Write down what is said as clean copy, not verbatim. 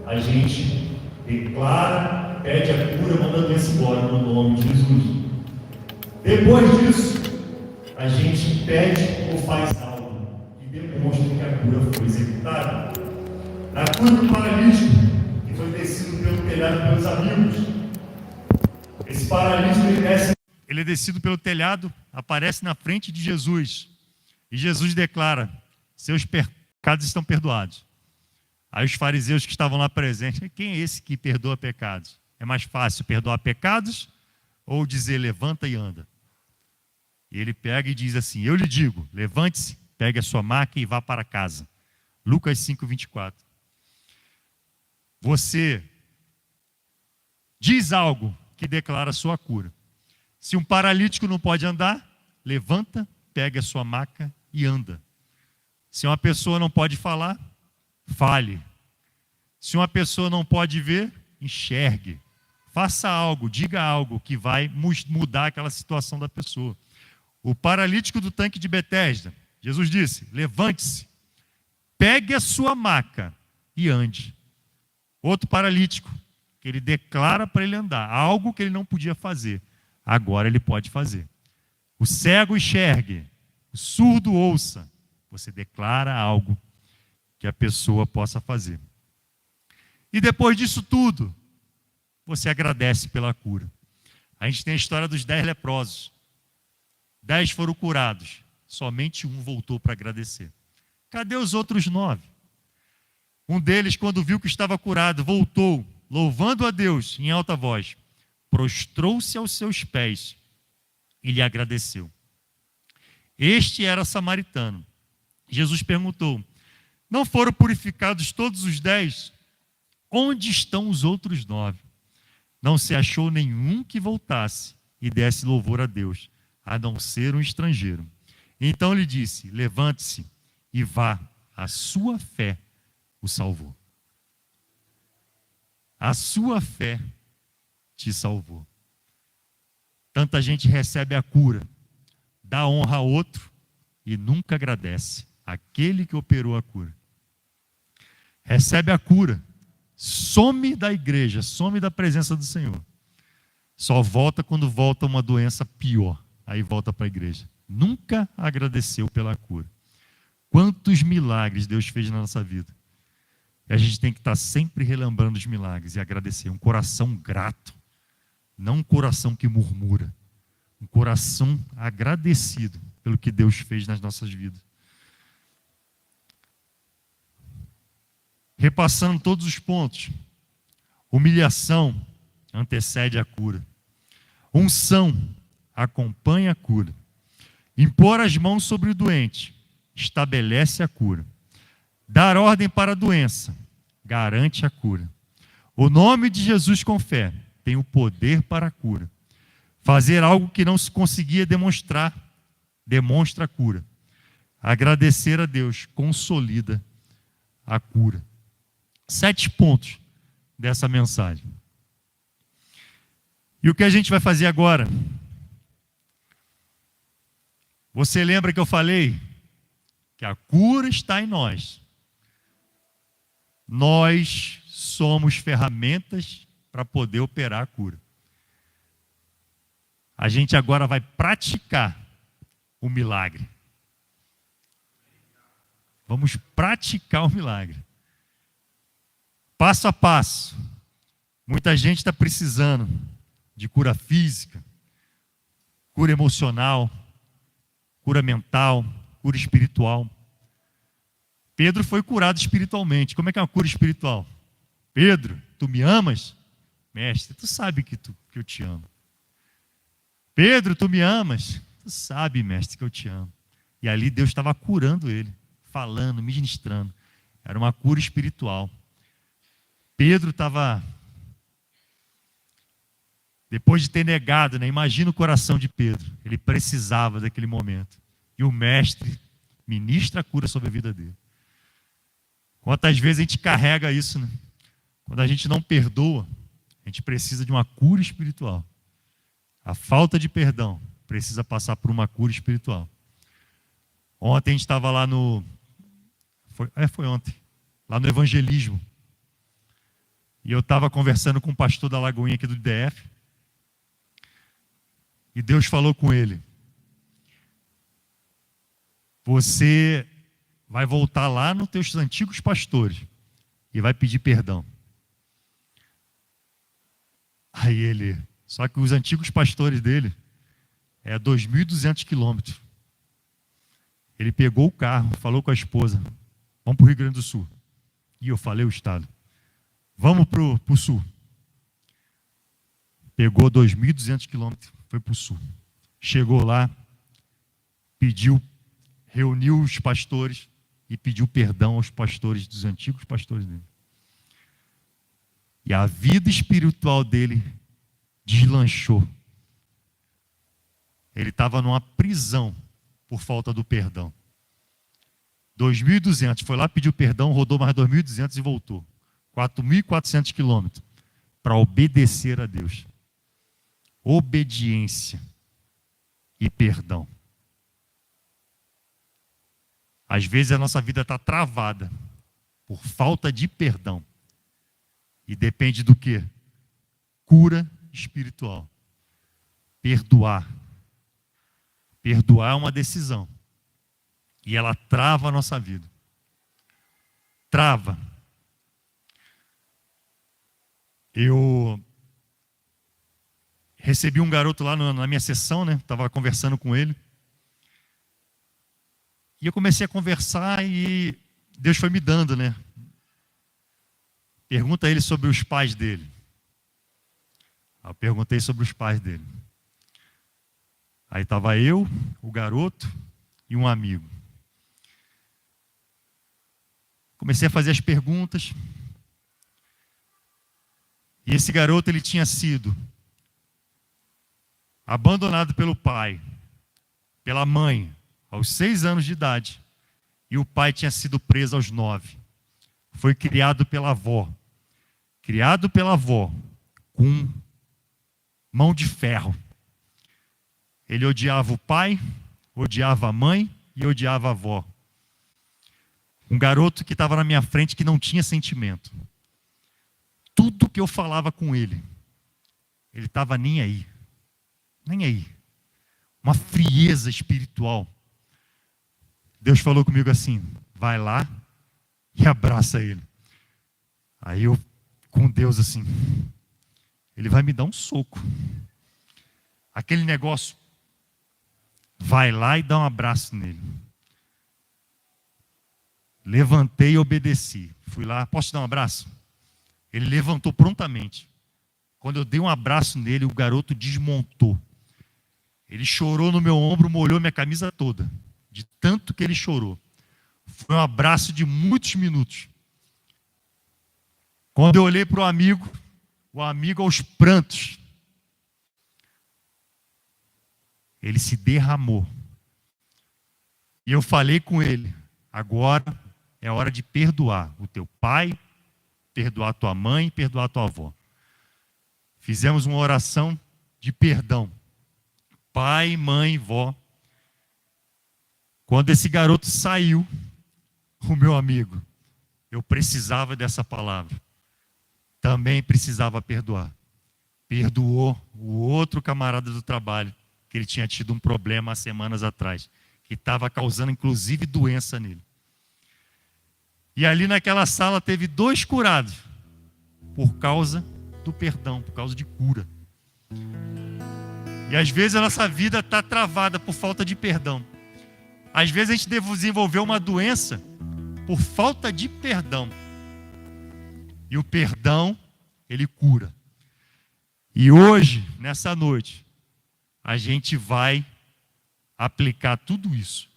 a gente declara, pede a cura, manda a doença embora no nome de Jesus. Depois disso, a gente pede ou faz algo que demonstra que a cura foi executada. Na cura do paralítico, que foi descido pelo telhado pelos amigos, esse paralítico ele é descido pelo telhado, aparece na frente de Jesus, e Jesus declara: seus pecados estão perdoados. Aí os fariseus que estavam lá presentes: quem é esse que perdoa pecados? É mais fácil perdoar pecados ou dizer levanta e anda? E ele pega e diz assim: eu lhe digo, levante-se, pegue a sua maca e vá para casa. Lucas 5:24. Você diz algo que declara a sua cura. Se um paralítico não pode andar, levanta, pega a sua maca e anda. Se uma pessoa não pode falar, fale. Se uma pessoa não pode ver, enxergue. Faça algo, diga algo que vai mudar aquela situação da pessoa. O paralítico do tanque de Betesda, Jesus disse: levante-se, pegue a sua maca e ande. Outro paralítico, que ele declara para ele andar, algo que ele não podia fazer, agora ele pode fazer. O cego enxergue, o surdo ouça. Você declara algo que a pessoa possa fazer. E depois disso tudo, você agradece pela cura. A gente tem a história dos 10 leprosos. 10 foram curados, somente um voltou para agradecer. Cadê os outros 9? Um deles, quando viu que estava curado, voltou, louvando a Deus em alta voz, prostrou-se aos seus pés e lhe agradeceu. Este era samaritano. Jesus perguntou: não foram purificados todos os 10? Onde estão os outros 9? Não se achou nenhum que voltasse e desse louvor a Deus, a não ser um estrangeiro. Então lhe disse: levante-se e vá, a sua fé o salvou. A sua fé te salvou. Tanta gente recebe a cura, dá honra a outro e nunca agradece aquele que operou a cura. Recebe a cura, some da igreja, some da presença do Senhor. Só volta quando volta uma doença pior. Aí volta para a igreja. Nunca agradeceu pela cura. Quantos milagres Deus fez na nossa vida. E a gente tem que estar sempre relembrando os milagres e agradecer. Um coração grato. Não um coração que murmura. Um coração agradecido pelo que Deus fez nas nossas vidas. Repassando todos os pontos. Humilhação antecede a cura. Unção acompanha a cura. Impor as mãos sobre o doente estabelece a cura. Dar ordem para a doença garante a cura. O nome de Jesus com fé tem o poder para a cura. Fazer algo que não se conseguia demonstrar demonstra a cura. Agradecer a Deus consolida a cura. 7 pontos dessa mensagem. E o que a gente vai fazer agora? Você lembra que eu falei que a cura está em nós. Nós somos ferramentas para poder operar a cura. A gente agora vai praticar o milagre. Vamos praticar o milagre. Passo a passo. Muita gente está precisando de cura física, cura emocional, cura mental, cura espiritual. Pedro foi curado espiritualmente. Como é que é uma cura espiritual? Pedro, tu me amas? Mestre, tu sabe que eu te amo. Pedro, tu me amas? Tu sabe, mestre, que eu te amo. E ali Deus estava curando ele, falando, ministrando. Era uma cura espiritual. Pedro estava, depois de ter negado, né? Imagina o coração de Pedro. Ele precisava daquele momento. E o mestre ministra a cura sobre a vida dele. Quantas vezes a gente carrega isso, né? Quando a gente não perdoa, a gente precisa de uma cura espiritual. A falta de perdão precisa passar por uma cura espiritual. Ontem a gente estava lá no... Foi ontem. Lá no evangelismo. E eu estava conversando com um pastor da Lagoinha aqui do DF. E Deus falou com ele: você vai voltar lá nos teus antigos pastores e vai pedir perdão. Aí ele, só que os antigos pastores dele é 2.200 quilômetros. Ele pegou o carro, falou com a esposa: vamos para o Rio Grande do Sul. E eu falei o estado: vamos para o sul. Pegou 2.200 quilômetros, foi para o sul. Chegou lá, reuniu os pastores e pediu perdão aos pastores, dos antigos pastores dele. E a vida espiritual dele deslanchou. Ele estava numa prisão por falta do perdão. 2.200, foi lá, pediu perdão, rodou mais 2.200 e voltou. 4.400 quilômetros para obedecer a Deus. Obediência e perdão. Às vezes a nossa vida está travada por falta de perdão. E depende do quê? Cura espiritual. Perdoar. Perdoar é uma decisão. E ela trava a nossa vida. Trava. Eu recebi um garoto lá na minha sessão, né? Estava conversando com ele. E eu comecei a conversar e Deus foi me dando, né? Pergunta a ele sobre os pais dele. Eu perguntei sobre os pais dele. Aí estava eu, o garoto e um amigo. Comecei a fazer as perguntas. E esse garoto, ele tinha sido abandonado pelo pai, pela mãe, aos 6 anos de idade. E o pai tinha sido preso aos 9. Foi criado pela avó. Criado pela avó, com mão de ferro. Ele odiava o pai, odiava a mãe e odiava a avó. Um garoto que estava na minha frente que não tinha sentimento. Tudo que eu falava com ele, ele estava nem aí. Nem aí. Uma frieza espiritual. Deus falou comigo assim: vai lá e abraça ele. Aí eu, com Deus assim, ele vai me dar um soco. Aquele negócio, vai lá e dá um abraço nele. Levantei e obedeci. Fui lá, posso te dar um abraço? Ele levantou prontamente. Quando eu dei um abraço nele, o garoto desmontou. Ele chorou no meu ombro, molhou minha camisa toda. De tanto que ele chorou. Foi um abraço de muitos minutos. Quando eu olhei para o amigo aos prantos, ele se derramou. E eu falei com ele: agora é hora de perdoar o teu pai, perdoar a tua mãe, perdoar a tua avó. Fizemos uma oração de perdão. Pai, mãe, vó. Quando esse garoto saiu, o meu amigo, eu precisava dessa palavra. Também precisava perdoar. Perdoou o outro camarada do trabalho, que ele tinha tido um problema há semanas atrás, que estava causando inclusive doença nele. E ali naquela sala teve 2 curados, por causa do perdão, por causa de cura. E às vezes a nossa vida está travada por falta de perdão. Às vezes a gente desenvolveu uma doença por falta de perdão. E o perdão, ele cura. E hoje, nessa noite, a gente vai aplicar tudo isso.